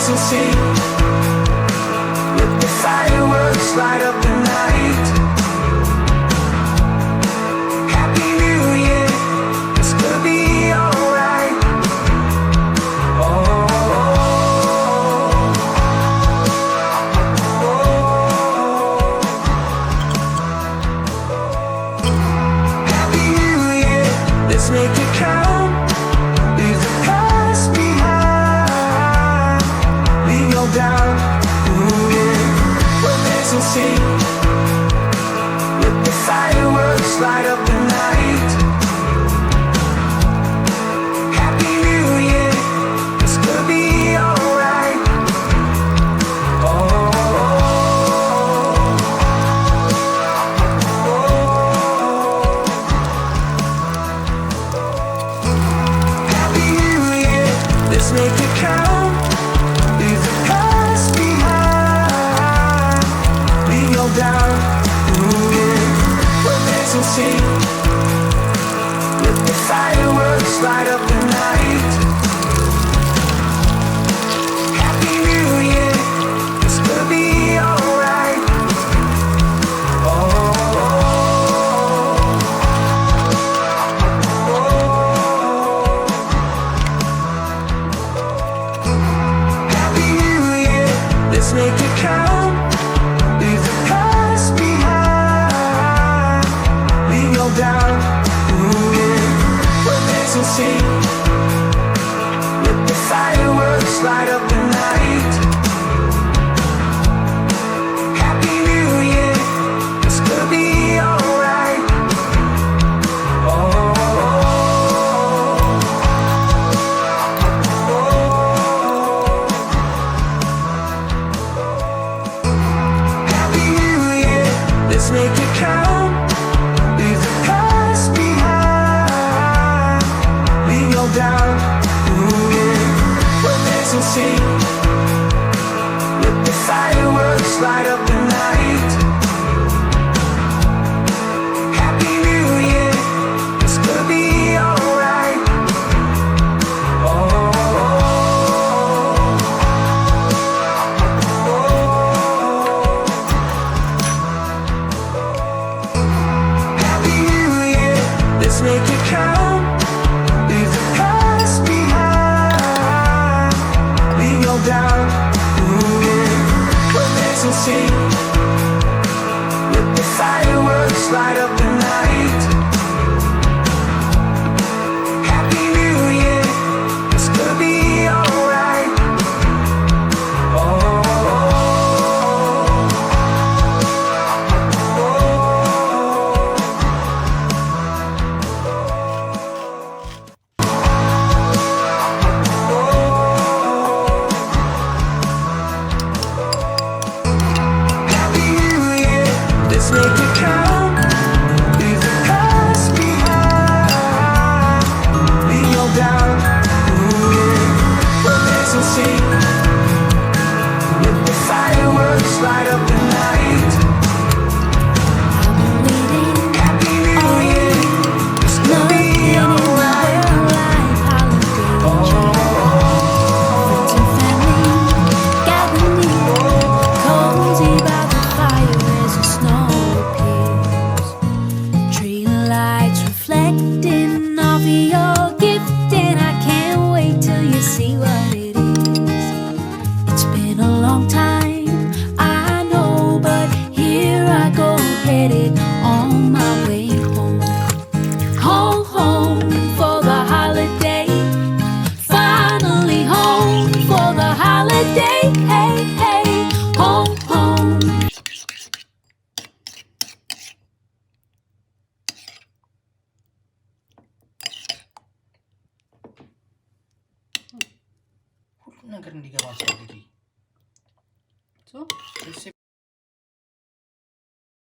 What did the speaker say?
will see. Let the fireworks light up the night. Happy New Year, it's gonna be alright. Happy New Year, let's make it count. Leave the past behind. Leave your doubt. Well, there's no sea. Let the fireworks light up the night. Happy New Year, it's gonna be alright. Happy New Year, let's make it count. Leave the past behind. Leave your doubt. Well, there's no sea. Let the fireworks light up the night. Happy New Year, it's gonna be alright. Happy New Year, let's make it count. Leave the past behind. Leave your doubt. Well, there's no sea. Let the fireworks light up the night. Happy New Year, it's gonna be alright. Happy New Year, let's make it count. Leave the past behind. Leave your doubt. Well, there's no sea. Let the fireworks light up the night. Happy New Year, it's gonna be alright. Happy New Year, let's make it count. Leave the past behind. Leave your doubt. Well, there's no sea. Let the fireworks light up the night. Happy New Year, it's gonna be alright. Happy New Year, let's make it count. Leave the past behind. Leave your doubt. Well, there's no sea. Let the fireworks light up the night. Happy New Year, it's gonna be alright. ነገር እንዲገባ አስፈልጊ